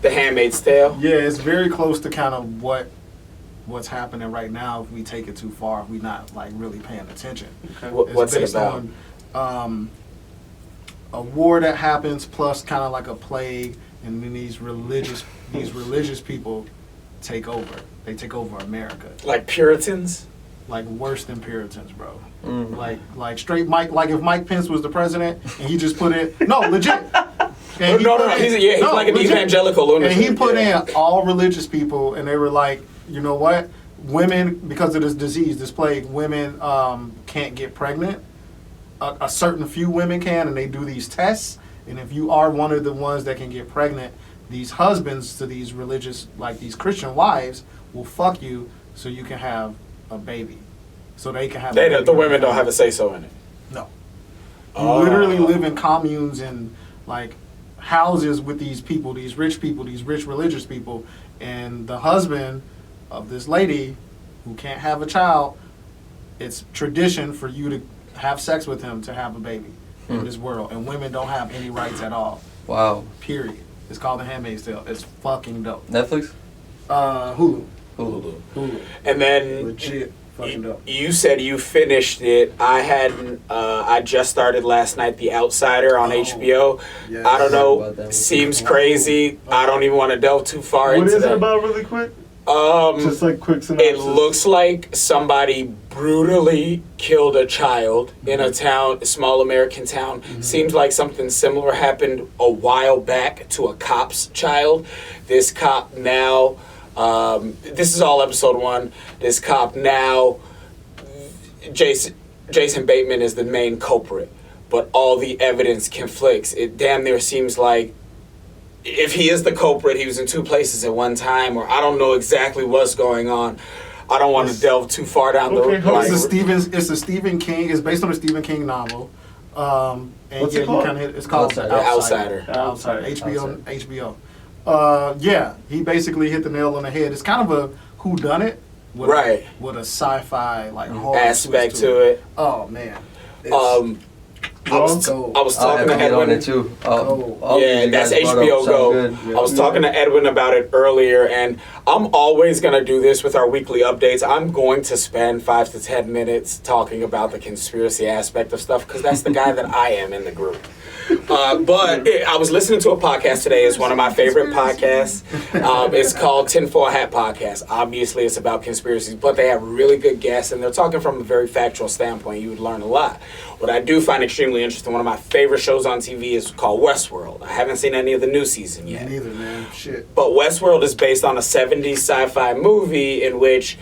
The Handmaid's Tale? Yeah, it's very close to kind of what's happening right now if we take it too far, if we're not like really paying attention. Okay. What's it about? On, a war that happens plus kind of like a plague, and then these religious people take over. They take over America. Like Puritans? Like worse than Puritans, bro. Like straight Mike. Like if Mike Pence was the president and he just put in legit. And he's like an legit, evangelical lunatic. And he put in all religious people, and they were like, you know what? Women, because of this disease, this plague, women can't get pregnant. A certain few women can, and they do these tests. And if you are one of the ones that can get pregnant, these husbands to these religious, like these Christian wives, will fuck you so you can have a baby. So they can have the women don't have a say-so in it. No. You literally live in communes and like houses with these people, these rich religious people, and the husband of this lady who can't have a child, it's tradition for you to have sex with him to have a baby in this world, and women don't have any rights at all. Wow. Period. It's called The Handmaid's Tale. It's fucking dope. Netflix? Hulu. And then legit fucking dope. You said you finished it. I hadn't. I just started last night. The Outsider on HBO. Yes. I don't know. Seems crazy. I don't even want to delve too far into that. What is it about, really quick? Just like quick synopsis. It looks like somebody brutally killed a child in a town, a small American town. Seems like something similar happened a while back to a cop's child. This cop now, this is all episode 1. This cop now, Jason Bateman is the main culprit, but all the evidence conflicts. It damn near seems like if he is the culprit, he was in 2 places at one time, or I don't know exactly what's going on. I don't want to delve too far down the road. It's a Stephen King. It's based on a Stephen King novel. And what's it called? It's called The Outsider. HBO. Yeah, he basically hit the nail on the head. It's kind of a whodunit with a sci-fi like horror aspect to it. Oh man. I was talking to Edwin on it too. That's HBO Go. I was talking to Edwin about it earlier, and I'm always going to do this with our weekly updates. I'm going to spend 5 to 10 minutes talking about the conspiracy aspect of stuff, because that's the guy that I am in the group. But I was listening to a podcast today. It's one of my favorite podcasts. It's called Tinfoil Hat Podcast. Obviously, it's about conspiracies, but they have really good guests, and they're talking from a very factual standpoint. You would learn a lot. What I do find extremely interesting, one of my favorite shows on TV is called Westworld. I haven't seen any of the new season yet. Me neither, man. Shit. But Westworld is based on a 70s sci-fi movie in which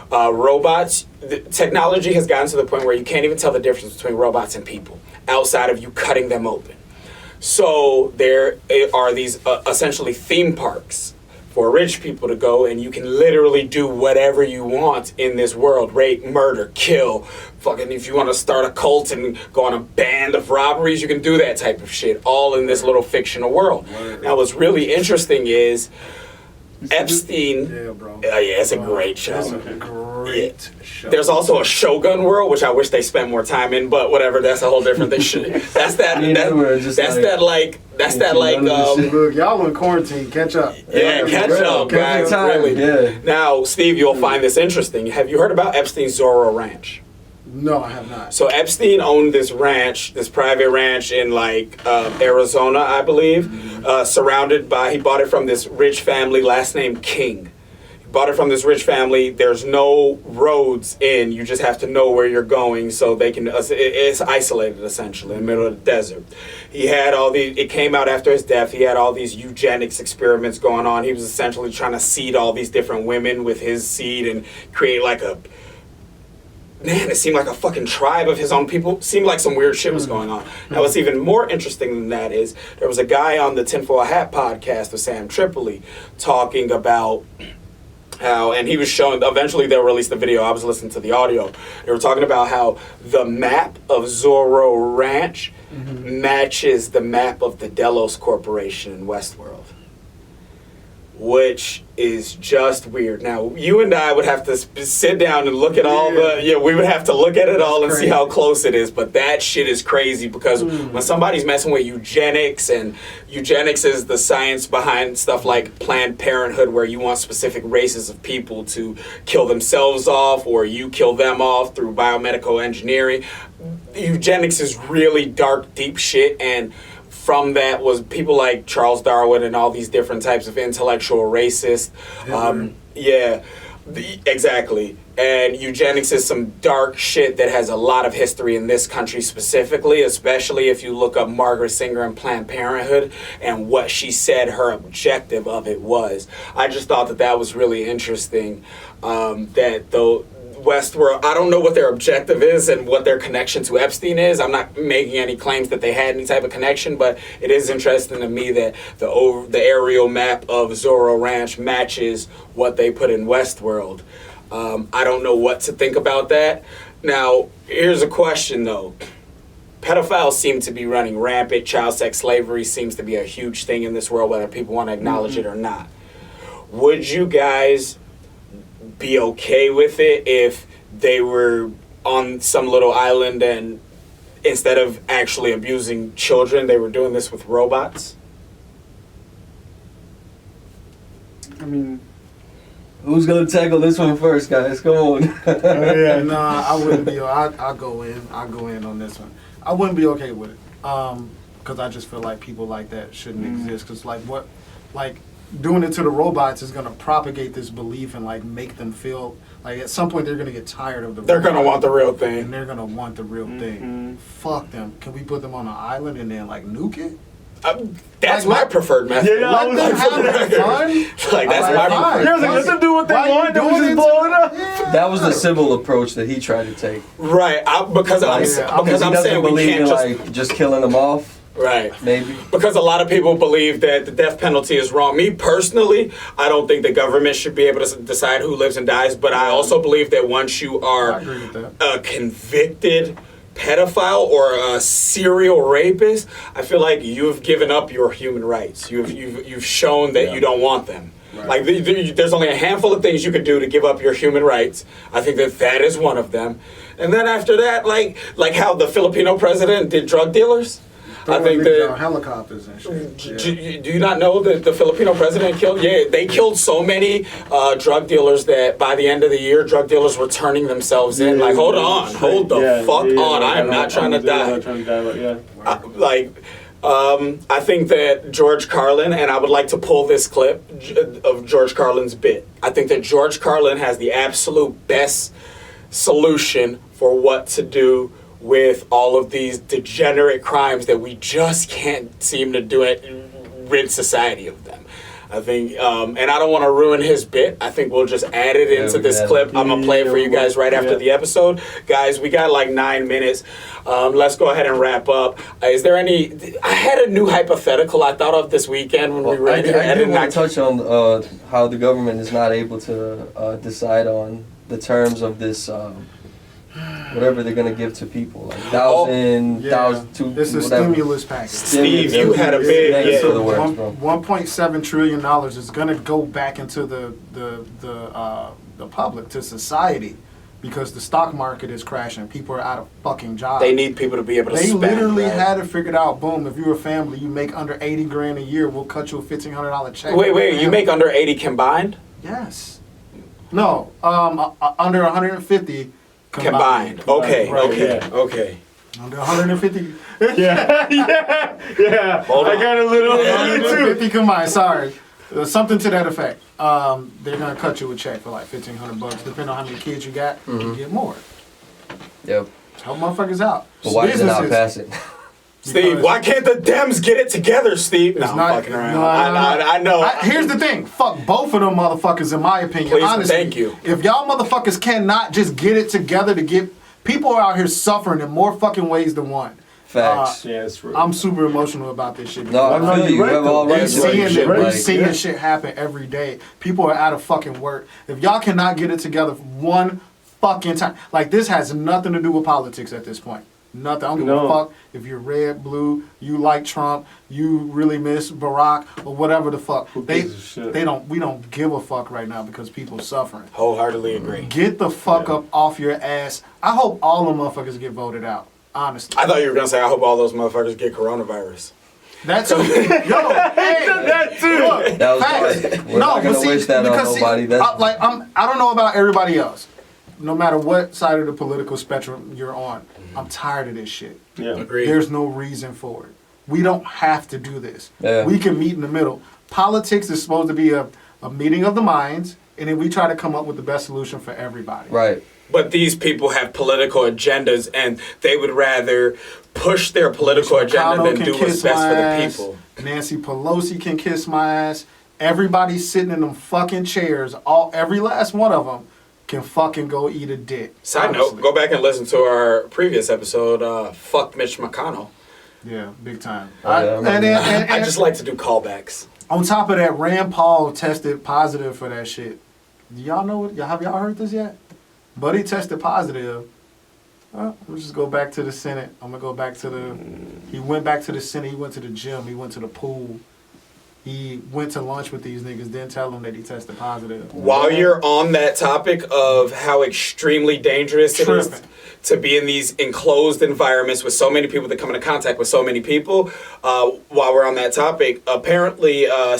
robots, technology has gotten to the point where you can't even tell the difference between robots and people outside of you cutting them open. So there are these essentially theme parks for rich people to go, and you can literally do whatever you want in this world. Rape, murder, kill. Fucking if you want to start a cult and go on a band of robberies, you can do that type of shit, all in this little fictional world. Now what's really interesting is Epstein. Yeah, bro. Yeah, it's a great show. It's a great show. There's also a Shogun world, which I wish they spent more time in, but whatever. That's a whole different thing. That's look, y'all in quarantine. Catch up. Yeah, catch up, guys. Really. Yeah. Now, Steve, you'll find this interesting. Have you heard about Epstein's Zorro Ranch? No, I have not. So Epstein owned this ranch, this private ranch in Arizona, I believe, surrounded by, he bought it from this rich family, last name King. He bought it from this rich family. There's no roads in, you just have to know where you're going, so they can, it's isolated essentially in the middle of the desert. He had it came out after his death, he had all these eugenics experiments going on. He was essentially trying to seed all these different women with his seed and create it seemed like a fucking tribe of his own people. Seemed like some weird shit was going on. Now, what's even more interesting than that is there was a guy on the Tinfoil Hat podcast with Sam Tripoli talking about how, and he was showing, eventually they'll release the video, I was listening to the audio. They were talking about how the map of Zorro Ranch matches the map of the Delos Corporation in Westworld. which is just weird. Now, you and I would have to sit down and look at all we would have to look at it all and see how close it is, but that shit is crazy because when somebody's messing with eugenics, and eugenics is the science behind stuff like Planned Parenthood, where you want specific races of people to kill themselves off or you kill them off through biomedical engineering. Eugenics is really dark, deep shit, and from that was people like Charles Darwin and all these different types of intellectual racists. Exactly. And eugenics is some dark shit that has a lot of history in this country specifically, especially if you look up Margaret Sanger and Planned Parenthood and what she said her objective of it was. I just thought that was really interesting, that though Westworld, I don't know what their objective is and what their connection to Epstein is. I'm not making any claims that they had any type of connection, but it is interesting to me that the aerial map of Zorro Ranch matches what they put in Westworld. I don't know what to think about that. Now, here's a question though. Pedophiles seem to be running rampant. Child sex slavery seems to be a huge thing in this world, whether people want to acknowledge it or not. Would you guys be okay with it if they were on some little island and instead of actually abusing children, they were doing this with robots? I mean, who's gonna tackle this one first, guys? Come on. Nah, I wouldn't be. I'll go in on this one. I wouldn't be okay with it, because I just feel like people like that shouldn't exist. Because doing it to the robots is going to propagate this belief and make them feel like at some point they're going to get tired of they're going to want the real thing. And they're going to want the real thing. Fuck them. Can we put them on an island and then nuke it? That's my preferred method. Yeah, let them have their fun. That's my preferred. Yeah, let them do what they want. They just blow it up. Yeah. That was the civil approach that he tried to take. Right, because I'm saying we can't just killing them off. Right. Maybe. Because a lot of people believe that the death penalty is wrong. Me personally, I don't think the government should be able to decide who lives and dies, but I also believe that once you are a convicted pedophile or a serial rapist, I feel like you've given up your human rights. You've shown that you don't want them. Right. There's only a handful of things you could do to give up your human rights. I think that is one of them. And then after that, like how the Filipino president did drug dealers. I think that helicopters and shit. Do you not know that the Filipino president killed? Yeah, they killed so many drug dealers that by the end of the year, drug dealers were turning themselves in. Hold on, hold the fuck on. I am not trying to die. I think that George Carlin, and I would like to pull this clip of George Carlin's bit. I think that George Carlin has the absolute best solution for what to do with all of these degenerate crimes that we just can't seem to rid society of them. I think, and I don't want to ruin his bit. I think we'll just add it into this clip. I'm going to play it for you guys right after the episode. Guys, we got 9 minutes. Let's go ahead and wrap up. Is there any... I had a new hypothetical I thought of this weekend when we read it. I did want to touch on how the government is not able to decide on the terms of this... whatever they're gonna give to people, like $1,000, $2,000, This is a stimulus package. Steve, you had a big $1.7 trillion is gonna go back into the public, to society, because the stock market is crashing. People are out of fucking jobs. They need people to be able to spend. They literally had it figured out. Boom! If you're a family, you make under $80,000 a year, we'll cut you a $1,500 check. Wait! You make under 80 combined? Yes. No. Under 150. Combined. Okay. Under 150. Yeah. Hold on. I got a little. 150 combined. Sorry, something to that effect. They're gonna cut you a check for $1,500, depending on how many kids you got. You get more. Yep. Help motherfuckers out. But why is it not passing? Steve, why can't the Dems get it together, Steve? No, I'm fucking around. I know. Here's the thing. Fuck both of them motherfuckers, in my opinion. Please, honestly, thank you. If y'all motherfuckers cannot just get it together to get... People are out here suffering in more fucking ways than one. Facts. Yeah, it's true. I'm super emotional about this shit. No, I feel you. We're seeing shit happen every day. People are out of fucking work. If y'all cannot get it together one fucking time... this has nothing to do with politics at this point. Nothing. I don't give a fuck if you're red, blue, you like Trump, you really miss Barack, or whatever the fuck. We don't give a fuck right now because people are suffering. Wholeheartedly agree. Get the fuck up off your ass. I hope all the motherfuckers get voted out. Honestly. I thought you were gonna say I hope all those motherfuckers get coronavirus. That's yo, hey, that too. Look, That was facts. right. We're not gonna wish that on nobody. I don't know about everybody else. No matter what side of the political spectrum you're on, I'm tired of this shit. Yeah, agreed. There's no reason for it. We don't have to do this. Yeah. We can meet in the middle. Politics is supposed to be a meeting of the minds, and then we try to come up with the best solution for everybody. Right. But these people have political agendas, and they would rather push their political agenda than do what's best for the people. Nancy Pelosi can kiss my ass. Everybody sitting in them fucking chairs, every last one of them, can fucking go eat a dick. Side note, go back and listen to our previous episode, Fuck Mitch McConnell. Yeah, big time. I just like to do callbacks. On top of that, Rand Paul tested positive for that shit. Do y'all know it? Have y'all heard this yet? Buddy tested positive. We'll just go back to the Senate. I'm going to go back to he went back to the Senate. He went to the gym. He went to the pool. He went to lunch with these niggas, didn't tell them that he tested positive. While you're on that topic of how extremely dangerous it is to be in these enclosed environments with so many people that come into contact with so many people, while we're on that topic, apparently a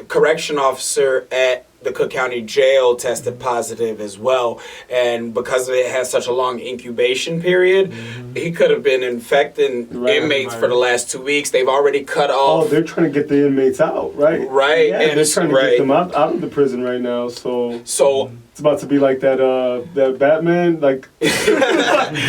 correction officer at the Cook County Jail tested positive as well, and because it has such a long incubation period, he could have been infecting inmates for the last 2 weeks. They've already cut off. Oh, they're trying to get the inmates out, right? Right, yeah, and they're trying to get them out of the prison right now. So it's about to be like that Batman, like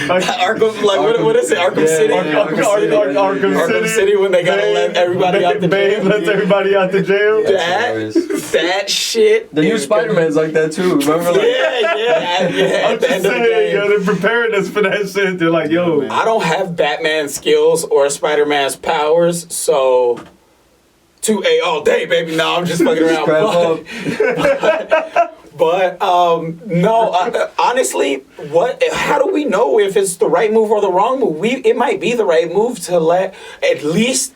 Arkham, what is it? Arkham City. Arkham City when they gotta let everybody out the jail. Let everybody out the jail. That shit. The new Spider-Man's like that too. Remember? Like, yeah. I'm just saying, they're preparing us for that shit. They're like, yo, I don't have Batman skills or Spider-Man's powers, so 2A all day, baby. No, I'm just fucking around. But no, honestly, how do we know if it's the right move or the wrong move? It might be the right move to let at least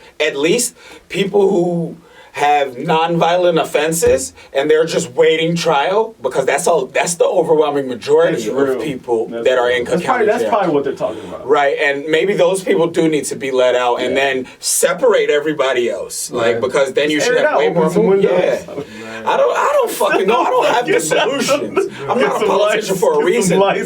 people who have non-violent offenses and they're just waiting trial, because that's the overwhelming majority of people that are in Cook County jail. That's probably what they're talking about. Right, and maybe those people do need to be let out and then separate everybody else. Like, because then you should have way more room. Yeah. I don't fucking know. I don't have the solutions. I'm not a politician for a reason. I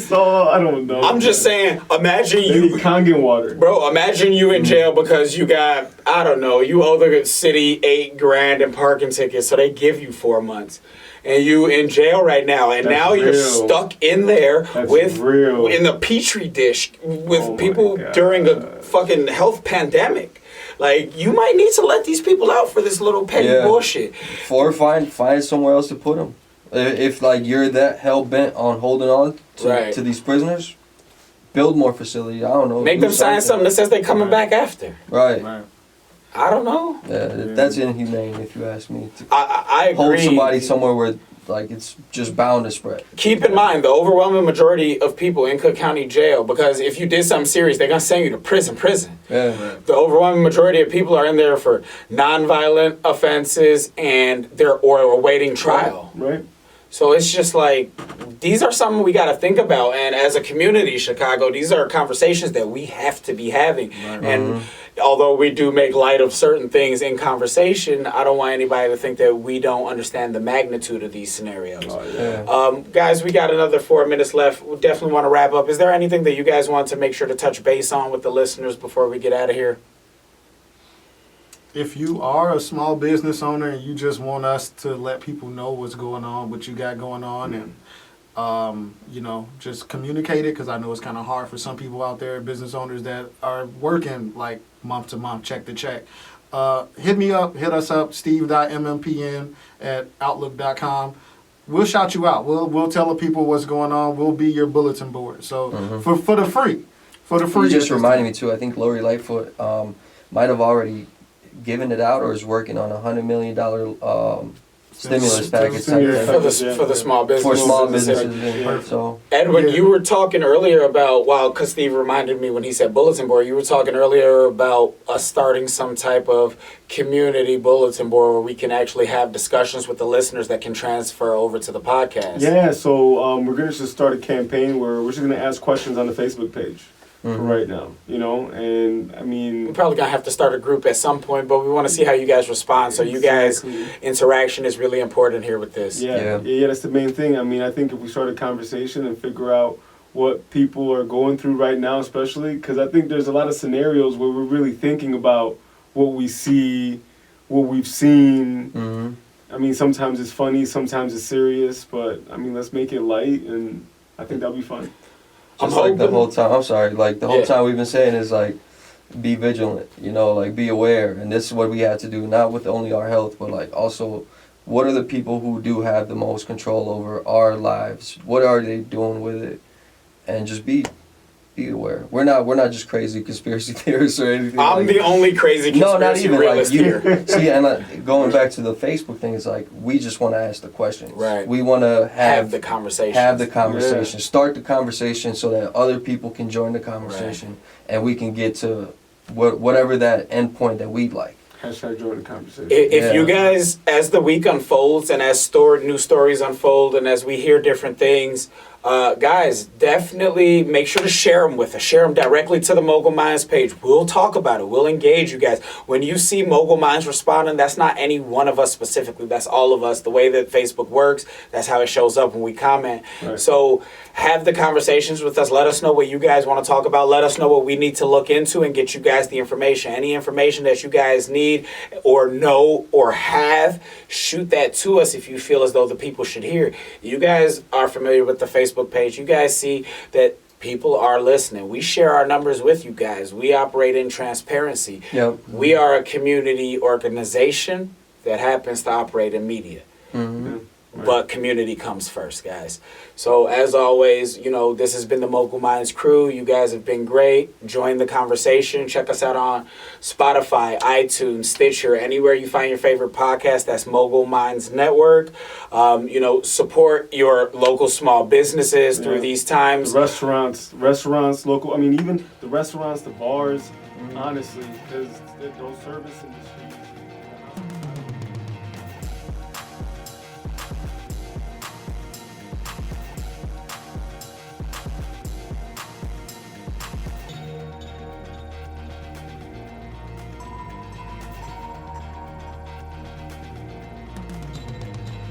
don't know. I'm just saying, imagine you Kangen water. Bro, imagine you in jail because you got, I don't know, you owe the city $8,000 in parking tickets, so they give you 4 months. And you in jail right now, and now you're stuck in there in the petri dish with people during a fucking health pandemic. Like, you might need to let these people out for this little petty bullshit. Or find somewhere else to put them. If like you're that hell bent on holding on to these prisoners, build more facilities. I don't know. Make them sign something that says they're coming back after. Right. I don't know. Yeah, that's inhumane if you ask me. I agree. Hold somebody somewhere where like it's just bound to spread. Keep in mind the overwhelming majority of people in Cook County Jail, because if you did something serious, they're gonna send you to prison. Yeah. The overwhelming majority of people are in there for non-violent offenses and they're awaiting trial. Right. So it's just like, these are something we got to think about. And as a community, Chicago, these are conversations that we have to be having. Right. And although we do make light of certain things in conversation, I don't want anybody to think that we don't understand the magnitude of these scenarios. Guys, we got another 4 minutes left. We definitely want to wrap up. Is there anything that you guys want to make sure to touch base on with the listeners before we get out of here? If you are a small business owner and you just want us to let people know what's going on, what you got going on, and just communicate it, because I know it's kind of hard for some people out there, business owners that are working like month to month, check to check. Hit us up, steve.mmpn@outlook.com. We'll shout you out. We'll tell the people what's going on. We'll be your bulletin board. So for the free. You just reminded me too. I think Lori Lightfoot might have already given it out or is working on $100 million stimulus package type thing. For the small businesses. For small businesses. So Edwin, you were talking earlier about, because Steve reminded me when he said bulletin board, you were talking earlier about us starting some type of community bulletin board where we can actually have discussions with the listeners that can transfer over to the podcast. Yeah, so we're going to just start a campaign where we're just going to ask questions on the Facebook page. For right now, and I mean, we're probably gonna have to start a group at some point, but we want to see how you guys respond. So you guys' interaction is really important here with this. Yeah, that's the main thing. I mean, I think if we start a conversation and figure out what people are going through right now, especially because I think there's a lot of scenarios where we're really thinking about what we see, what we've seen. I mean, sometimes it's funny, sometimes it's serious, but I mean, let's make it light, and I think that'll be fun. Just like the whole time, the whole time we've been saying is like, be vigilant, like be aware. And this is what we have to do, not with only our health, but like also, what are the people who do have the most control over our lives? What are they doing with it? And just be aware. We're not just crazy conspiracy theorists or anything. I'm the only crazy conspiracy realist here. See, and going back to the Facebook thing, it's like we just want to ask the questions. Right. We want to have the conversation. Yeah. Start the conversation so that other people can join the conversation, and we can get to whatever that end point that we'd like. Hashtag join the conversation. If you guys, as the week unfolds and as new stories unfold and as we hear different things, guys, definitely make sure to share them with us. Share them directly to the Mogul Minds page. We'll talk about it. We'll engage you guys. When you see Mogul Minds responding, that's not any one of us specifically. That's all of us. The way that Facebook works, that's how it shows up when we comment. Right. So have the conversations with us. Let us know what you guys want to talk about. Let us know what we need to look into and get you guys the information. Any information that you guys need or know or have, shoot that to us if you feel as though the people should hear. You guys are familiar with the Facebook page. You guys see that people are listening. We share our numbers with you guys. We operate in transparency. Yep. We are a community organization that happens to operate in media. Mm-hmm. Right. But community comes first, guys. So as always, this has been the Mogul Minds crew. You guys have been great. Join the conversation. Check us out on Spotify, iTunes, Stitcher, anywhere you find your favorite podcast. That's Mogul Minds Network. Support your local small businesses through these times. The restaurants, local. I mean, even the restaurants, the bars, honestly, because those service industries.